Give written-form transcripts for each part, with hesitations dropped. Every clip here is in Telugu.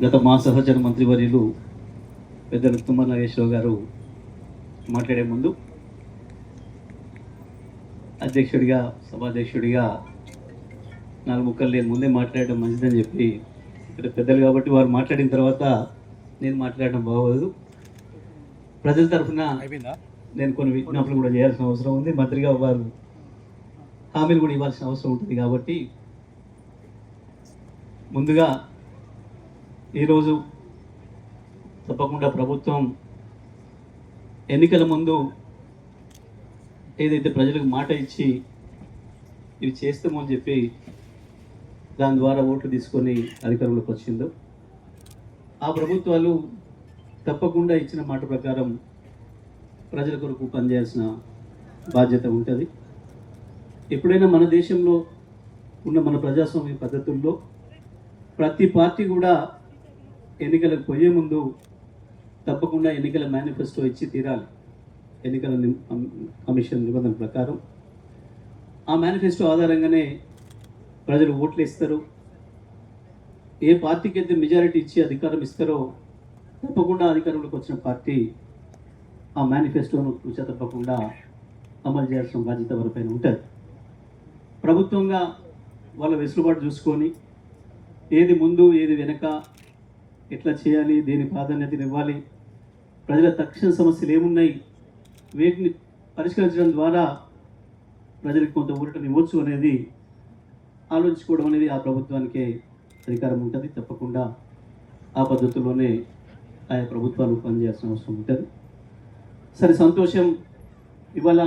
గత మా సహచర మంత్రివర్యులు పెద్దలు తుమ్మల నాగేశ్వరరావు గారు మాట్లాడే ముందు అధ్యక్షుడిగా సభాధ్యక్షుడిగా నాలుగు ముక్కలు నేను ముందే మాట్లాడడం మంచిదని చెప్పి ఇక్కడ పెద్దలు కాబట్టి వారు మాట్లాడిన తర్వాత నేను మాట్లాడడం బాగోదు. ప్రజల తరఫున నేను కొన్ని విజ్ఞాపనలు కూడా చేయాల్సిన అవసరం ఉంది. మంత్రిగా వారు హామీలు కూడా ఇవ్వాల్సిన అవసరం ఉంటుంది. కాబట్టి ముందుగా ఈరోజు తప్పకుండా ప్రభుత్వం ఎన్నికల ముందు ఏదైతే ప్రజలకు మాట ఇచ్చి ఇవి చేస్తామని చెప్పి దాని ద్వారా ఓట్లు తీసుకొని అధికారంలోకి వచ్చిందో ఆ ప్రభుత్వాలు తప్పకుండా ఇచ్చిన మాట ప్రకారం ప్రజల కొరకు పనిచేయాల్సిన బాధ్యత ఉంటుంది. ఎప్పుడైనా మన దేశంలో ఉన్న మన ప్రజాస్వామ్య పద్ధతుల్లో ప్రతి పార్టీ కూడా ఎన్నికలకు పోయే ముందు తప్పకుండా ఎన్నికల మేనిఫెస్టో ఇచ్చి తీరాలి. ఎన్నికల కమిషన్ నిబంధనల ప్రకారం ఆ మేనిఫెస్టో ఆధారంగానే ప్రజలు ఓట్లు ఇస్తారు. ఏ పార్టీకి అయితే మెజారిటీ ఇచ్చి అధికారం ఇస్తారో తప్పకుండా అధికారంలోకి వచ్చిన పార్టీ ఆ మేనిఫెస్టోను రుచి తప్పకుండా అమలు చేయాల్సిన బాధ్యత వారిపైన ఉంటుంది. ప్రభుత్వంగా వాళ్ళ వెసులుబాటు చూసుకొని ఏది ముందు ఏది వెనక ఎట్లా చేయాలి, దేని ప్రాధాన్యతను ఇవ్వాలి, ప్రజల తక్షణ సమస్యలు ఏమున్నాయి, వీటిని పరిష్కరించడం ద్వారా ప్రజలకు కొంత ఊరటని ఇవ్వచ్చు అనేది ఆలోచించుకోవడం అనేది ఆ ప్రభుత్వానికే అధికారం ఉంటుంది. తప్పకుండా ఆ పద్ధతిలోనే ఆయా ప్రభుత్వాలు పనిచేయాల్సిన అవసరం ఉంటుంది. సరే, సంతోషం. ఇవాళ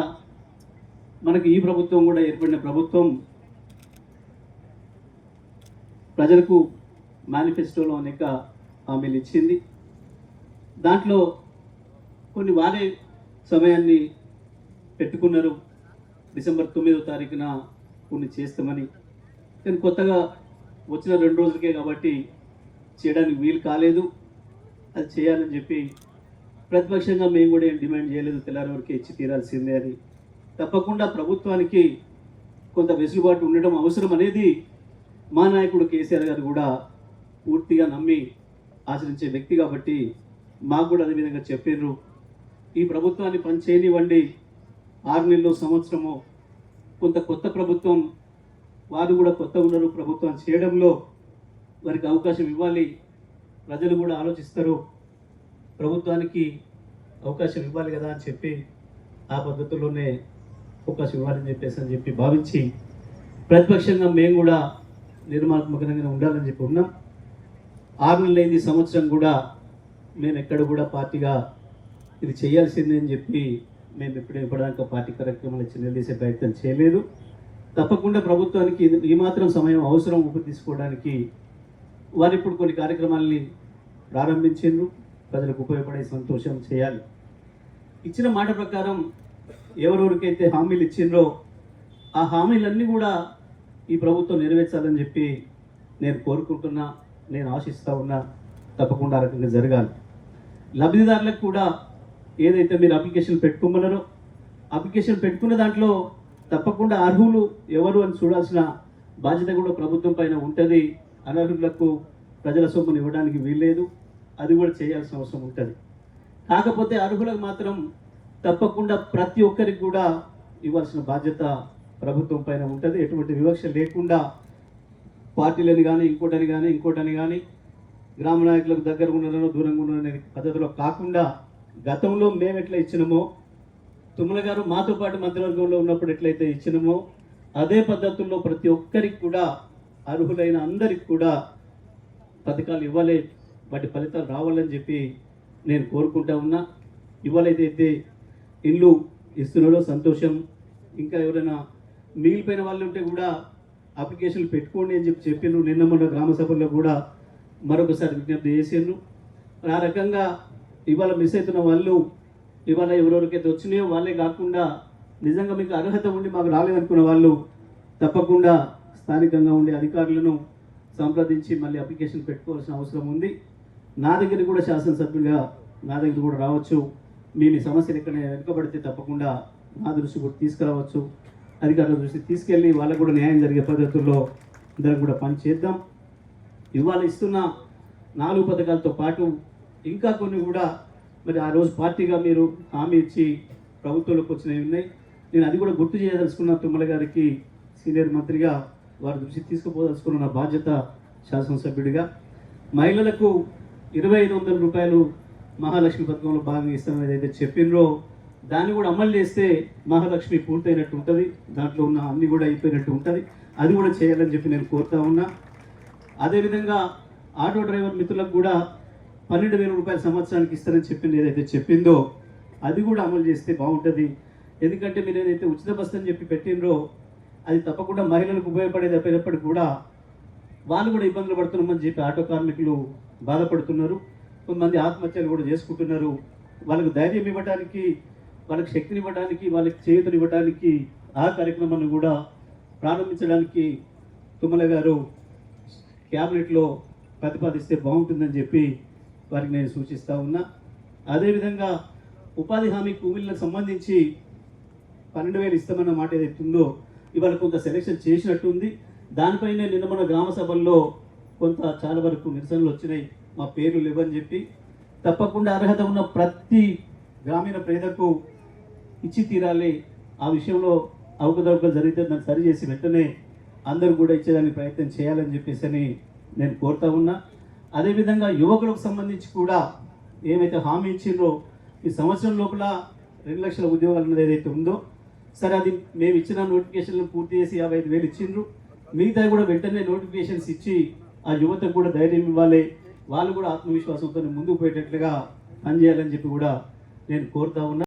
మనకి ఈ ప్రభుత్వం కూడా ఏర్పడిన ప్రభుత్వం ప్రజలకు మేనిఫెస్టోలో అనేక హామీలు ఇచ్చింది. దాంట్లో కొన్ని వారే సమయాన్ని పెట్టుకున్నారు. డిసెంబర్ 9వ తారీఖున కొన్ని చేస్తామని. కానీ కొత్తగా వచ్చిన 2 రోజులకే కాబట్టి చేయడానికి వీలు కాలేదు. అది చేయాలని చెప్పి ప్రతిపక్షంగా మేము కూడా ఏం డిమాండ్ చేయలేదు. తెల్లారి వరకే ఇచ్చి తీరాల్సిందే అని. తప్పకుండా ప్రభుత్వానికి కొంత వెసులుబాటు ఉండడం అవసరం అనేది మా నాయకుడు కేసీఆర్ గారు కూడా పూర్తిగా నమ్మి ఆచరించే వ్యక్తి కాబట్టి మాకు కూడా అదే విధంగా చెప్పారు. ఈ ప్రభుత్వాన్ని పని చేయనివ్వండి, 6 నెలలు సంవత్సరము కొంత కొత్త ప్రభుత్వం, వారు కూడా కొత్త ఉన్నారు. ప్రభుత్వం చేయడంలో వారికి అవకాశం ఇవ్వాలి. ప్రజలు కూడా ఆలోచిస్తారు, ప్రభుత్వానికి అవకాశం ఇవ్వాలి కదా అని చెప్పి ఆ పద్ధతిలోనే అవకాశం ఇవ్వాలని చెప్పి భావించి ప్రతిపక్షంగా మేము కూడా నిర్మాణాత్మకంగా ఉండాలని చెప్పి ఉన్నాం. 6 నెలలైంది, సంవత్సరం కూడా మేము ఎక్కడ కూడా పార్టీగా ఇది చేయాల్సిందే అని చెప్పి మేము ఇప్పటిదాకా పార్టీ కార్యక్రమాలు నిలదీసే ప్రయత్నం చేయలేదు. తప్పకుండా ప్రభుత్వానికి ఈ మాత్రం సమయం అవసరం ఉప తీసుకోవడానికి వారు ఇప్పుడు కొన్ని కార్యక్రమాలని ప్రారంభించారు. ప్రజలకు ఉపయోగపడే సంతోషం చేయాలి. ఇచ్చిన మాట ప్రకారం ఎవరెవరికైతే హామీలు ఇచ్చిండ్రో ఆ హామీలన్నీ కూడా ఈ ప్రభుత్వం నెరవేర్చాలని చెప్పి నేను కోరుకుంటున్నా, నేను ఆశిస్తూ ఉన్నా. తప్పకుండా ఆ రకంగా జరగాలి. లబ్ధిదారులకు కూడా ఏదైతే మీరు అప్లికేషన్ పెట్టుకోమన్నారో అప్లికేషన్ పెట్టుకున్న దాంట్లో తప్పకుండా అర్హులు ఎవరు అని చూడాల్సిన బాధ్యత కూడా ప్రభుత్వం పైన ఉంటుంది. అనర్హులకు ప్రజల సొమ్మును ఇవ్వడానికి వీల్లేదు. అది కూడా చేయాల్సిన అవసరం ఉంటుంది. కాకపోతే అర్హులకు మాత్రం తప్పకుండా ప్రతి ఒక్కరికి కూడా ఇవ్వాల్సిన బాధ్యత ప్రభుత్వం పైన ఉంటుంది. ఎటువంటి వివక్ష లేకుండా పార్టీలని కానీ ఇంకోటని కానీ గ్రామ నాయకులకు దగ్గర ఉన్నారో దూరంగా ఉన్నారనే పద్ధతిలో కాకుండా గతంలో మేము ఎట్లా ఇచ్చినామో, తుమ్మల గారు మాతో పాటు మంత్రివర్గంలో ఉన్నప్పుడు ఎట్లయితే ఇచ్చినామో అదే పద్ధతుల్లో ప్రతి ఒక్కరికి కూడా అర్హులైన అందరికి కూడా పథకాలు ఇవ్వాలి, వాటి ఫలితాలు రావాలని చెప్పి నేను కోరుకుంటా ఉన్నా. ఇవాళైతే ఇల్లు ఇస్తున్నారో సంతోషం. ఇంకా ఎవరైనా మిగిలిపోయిన వాళ్ళు ఉంటే కూడా అప్లికేషన్లు పెట్టుకోండి అని చెప్పిను. నిన్న మొన్న గ్రామ సభల్లో కూడా మరొకసారి విజ్ఞప్తి చేసాను. ఆ రకంగా ఇవాళ మిస్ అవుతున్న వాళ్ళు ఇవాళ ఎవరెవరికైతే వచ్చినాయో వాళ్ళే కాకుండా నిజంగా మీకు అర్హత ఉండి మాకు రాలేదనుకున్న వాళ్ళు తప్పకుండా స్థానికంగా ఉండే అధికారులను సంప్రదించి మళ్ళీ అప్లికేషన్ పెట్టుకోవాల్సిన అవసరం ఉంది. నా దగ్గర కూడా శాసనసభ్యులుగా నా దగ్గర కూడా రావచ్చు. మీ సమస్యలు ఎక్కడ వెనుకబడితే తప్పకుండా నా దృష్టి కూడా తీసుకురావచ్చు. అధికారుల దృష్టి తీసుకెళ్ళి వాళ్ళకు కూడా న్యాయం జరిగే పద్ధతుల్లో అందరం కూడా పని చేద్దాం. ఇవాళ ఇస్తున్న 4 పథకాలతో పాటు ఇంకా కొన్ని కూడా మరి ఆ రోజు పార్టీగా మీరు హామీ ఇచ్చి ప్రభుత్వంలోకి వచ్చినవి ఉన్నాయి. నేను అది కూడా గుర్తు చేయదలుచుకున్న తుమ్మల గారికి సీనియర్ మంత్రిగా వారి దృష్టికి తీసుకుపోదలుచుకున్న నా బాధ్యత శాసనసభ్యుడిగా. మహిళలకు 2500 రూపాయలు మహాలక్ష్మి పథకంలో భాగంగా ఇస్తామని ఏదైతే చెప్పినరో దాన్ని కూడా అమలు చేస్తే మహాలక్ష్మి పూర్తయినట్టు ఉంటుంది, దాంట్లో ఉన్న అన్ని కూడా అయిపోయినట్టు ఉంటుంది. అది కూడా చేయాలని చెప్పి నేను కోరుతా ఉన్నా. అదేవిధంగా ఆటో డ్రైవర్ మిత్రులకు కూడా 12,000 రూపాయల సంవత్సరానికి ఇస్తారని చెప్పింది ఏదైతే చెప్పిందో అది కూడా అమలు చేస్తే బాగుంటుంది. ఎందుకంటే మీరు ఏదైతే ఉచిత బస్సు అని చెప్పి పెట్టినరో అది తప్పకుండా మహిళలకు ఉపయోగపడేది అయిపోయినప్పటికీ కూడా వాళ్ళు కూడా ఇబ్బందులు పడుతున్నామని చెప్పి ఆటో కార్మికులు బాధపడుతున్నారు. కొంతమంది ఆత్మహత్యలు కూడా చేసుకుంటున్నారు. వాళ్ళకు ధైర్యం ఇవ్వడానికి, వాళ్ళకి శక్తిని ఇవ్వడానికి, వాళ్ళకి చేయూతనివ్వడానికి ఆ కార్యక్రమాన్ని కూడా ప్రారంభించడానికి తుమ్మల గారు క్యాబినెట్లో ప్రతిపాదిస్తే బాగుంటుందని చెప్పి వారికి నేను సూచిస్తూ ఉన్నా. అదేవిధంగా ఉపాధి హామీ కూలీలకు సంబంధించి 12,000 ఇస్తామన్న మాట ఏదైతే ఉందో ఇవాళ కొంత సెలెక్షన్ చేసినట్టు ఉంది. దానిపైనే నిన్న మన గ్రామ సభల్లో కొంత చాలా వరకు నిరసనలు వచ్చినాయి, మా పేర్లు లేవని చెప్పి. తప్పకుండా అర్హత ఉన్న ప్రతి గ్రామీణ పేదకు ఇచ్చి తీరాలి. ఆ విషయంలో అవకతవకలు జరిగితే దాన్ని సరిచేసి వెంటనే అందరూ కూడా ఇచ్చేదానికి ప్రయత్నం చేయాలని చెప్పేసి నేను కోరుతా ఉన్నా. అదేవిధంగా యువకులకు సంబంధించి కూడా ఏమైతే హామీ ఇచ్చిందో ఈ సంవత్సరం లోపల 2 లక్షల ఉద్యోగాలు అన్నది ఏదైతే ఉందో సరే, అది మేము ఇచ్చిన నోటిఫికేషన్లు పూర్తి చేసి 55,000 ఇచ్చిండ్రు. మిగతా కూడా వెంటనే నోటిఫికేషన్స్ ఇచ్చి ఆ యువతకు కూడా ధైర్యం ఇవ్వాలి, వాళ్ళు కూడా ఆత్మవిశ్వాసంతో ముందుకు పోయేటట్లుగా పనిచేయాలని చెప్పి కూడా నేను కోరుతా ఉన్నా.